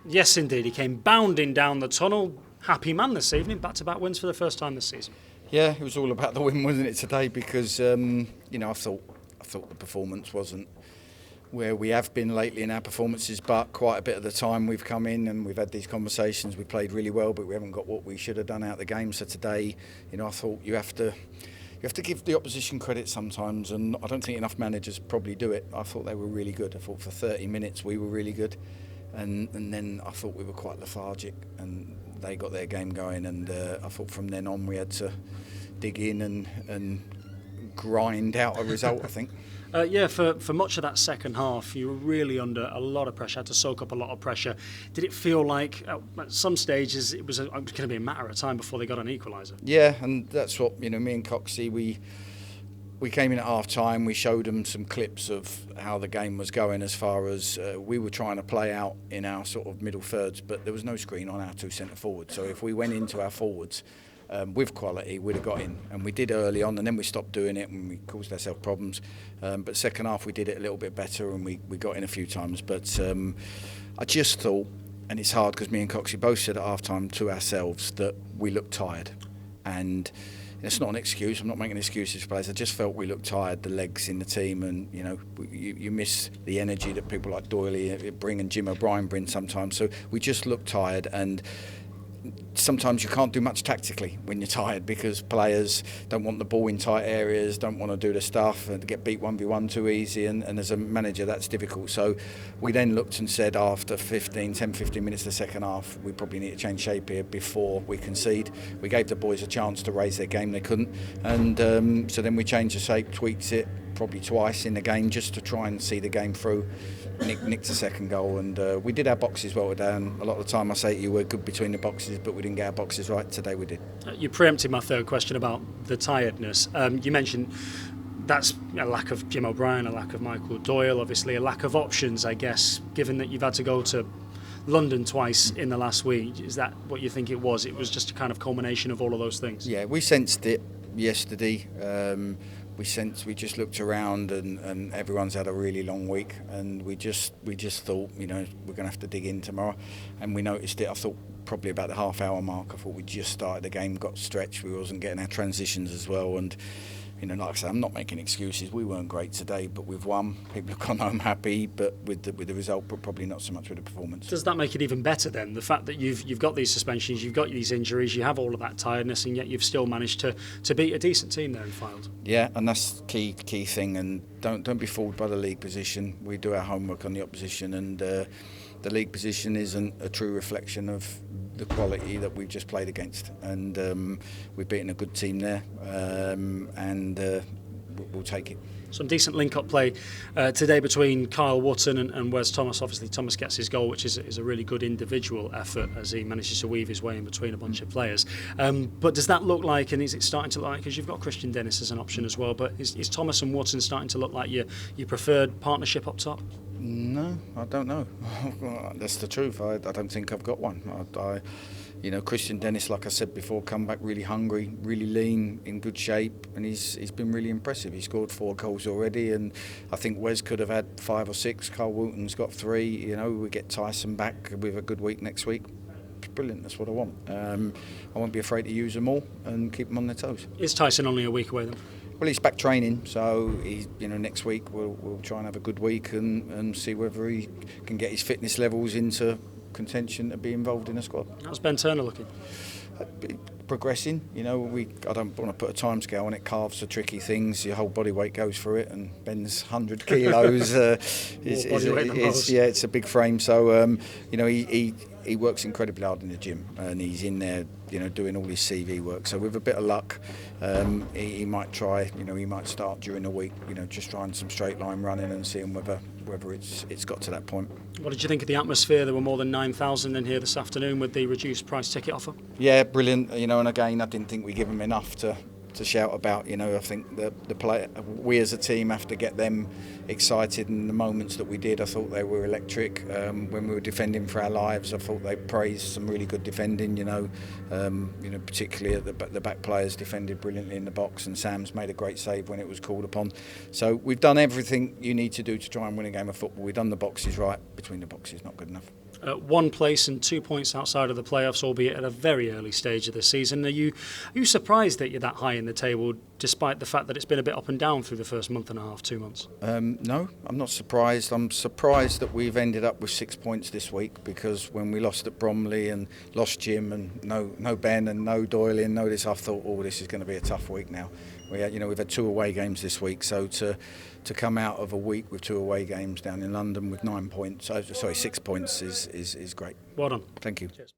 Yes, indeed. He came bounding down the tunnel. Happy man this evening. Back-to-back wins for the first time this season. Yeah, it was all about the win, wasn't it, today? Because I thought the performance wasn't where we have been lately in our performances, but quite a bit of the time we've come in and we've had these conversations. We played really well, but we haven't got what we should have done out of the game. So today, I thought you have to give the opposition credit sometimes, and I don't think enough managers probably do it. I thought they were really good. I thought for 30 minutes we were really good, and then I thought we were quite lethargic, and they got their game going, and I thought from then on we had to dig in and grind out a result, I think. For much of that second half, you were really under a lot of pressure, had to soak up a lot of pressure. Did it feel like at some stages it was going to be a matter of time before they got an equaliser? Yeah, and that's what, me and Coxey, we came in at half-time, we showed them some clips of how the game was going as far as we were trying to play out in our sort of middle thirds, but there was no screen on our two centre-forwards. So if we went into our forwards with quality, we'd have got in. And we did early on, and then we stopped doing it and we caused ourselves problems. But second half, we did it a little bit better and we got in a few times. But I just thought, and it's hard because me and Coxey both said at half-time to ourselves that we looked tired. And it's not an excuse. I'm not making excuses for players. I just felt we looked tired, the legs in the team, and you miss the energy that people like Doyley bring and Jim O'Brien bring sometimes. So we just looked tired, and sometimes you can't do much tactically when you're tired because players don't want the ball in tight areas, don't want to do the stuff and get beat 1v1 too easy, and as a manager that's difficult. So we then looked and said after 10-15 minutes of the second half, we probably need to change shape here before we concede. We gave the boys a chance to raise their game, they couldn't, and so then we changed the shape, tweaked it probably twice in the game just to try and see the game through. Nicked a second goal, and we did our boxes well today, and a lot of the time I say to you we're good between the boxes, but we didn't get our boxes right. Today we did. You preempted my third question about the tiredness. You mentioned that's a lack of Jim O'Brien, a lack of Michael Doyle, obviously a lack of options, I guess, given that you've had to go to London twice in the last week. Is that what you think it was? It was just a kind of culmination of all of those things? Yeah, we sensed it yesterday. We just looked around and everyone's had a really long week, and we just thought, we're going to have to dig in tomorrow, and we noticed it. I thought probably about the half-hour mark. I thought we just started the game, got stretched. We wasn't getting our transitions as well, and like I said, I'm not making excuses. We weren't great today, but we've won. People have gone home happy, but with the result, but probably not so much with the performance. Does that make it even better then? The fact that you've got these suspensions, you've got these injuries, you have all of that tiredness, and yet you've still managed to beat a decent team there in Fylde. Yeah, and that's key thing. And don't be fooled by the league position. We do our homework on the opposition, and the league position isn't a true reflection of the quality that we've just played against, and we've beaten a good team there, and we'll take it. Some decent link-up play today between Kyle Wootton and Wes Thomas. Obviously, Thomas gets his goal, which is a really good individual effort as he manages to weave his way in between a bunch of players. But does that look like, and is it starting to look like, because you've got Christian Dennis as an option as well, but is Thomas and Wootton starting to look like your preferred partnership up top? No, I don't know. That's the truth. I don't think I've got one. Christian Dennis, like I said before, come back really hungry, really lean, in good shape, and he's been really impressive. He scored 4 goals already, and I think Wes could have had 5 or 6. Carl Wootton's got 3. We get Tyson back with a good week next week. It's brilliant. That's what I want. I won't be afraid to use them all and keep them on their toes. Is Tyson only a week away then? Well, he's back training, so next week we'll try and have a good week and see whether he can get his fitness levels into contention to be involved in a squad. How's Ben Turner looking? Progressing. I don't want to put a time scale on it. Calves are tricky things. Your whole body weight goes through it, and Ben's 100 kilos. It's a big frame. So he works incredibly hard in the gym, and he's in there, doing all his CV work. So with a bit of luck, he might try. He might start during the week. Just trying some straight line running and seeing whether it's got to that point. What did you think of the atmosphere? There were more than 9,000 in here this afternoon with the reduced price ticket offer. Yeah, brilliant. And again, I didn't think we give them enough to to shout about. You know, I think we as a team have to get them excited, and the moments that we did, I thought they were electric. When we were defending for our lives, I thought they praised some really good defending. You know, particularly at the back players defended brilliantly in the box, and Sam's made a great save when it was called upon. So we've done everything you need to do to try and win a game of football. We've done the boxes right. Between the boxes, not good enough. 1 place and 2 points outside of the playoffs, albeit at a very early stage of the season. Are you surprised that you're that high in the table, despite the fact that it's been a bit up and down through the first month and a half, 2 months? No, I'm not surprised. I'm surprised that we've ended up with 6 points this week, because when we lost at Bromley and lost Jim and no Ben and no Doyle and no this, I thought, oh, this is going to be a tough week now. We've had 2 away games this week, so to come out of a week with 2 away games down in London with 6 points is great. Well done. Thank you. Cheers.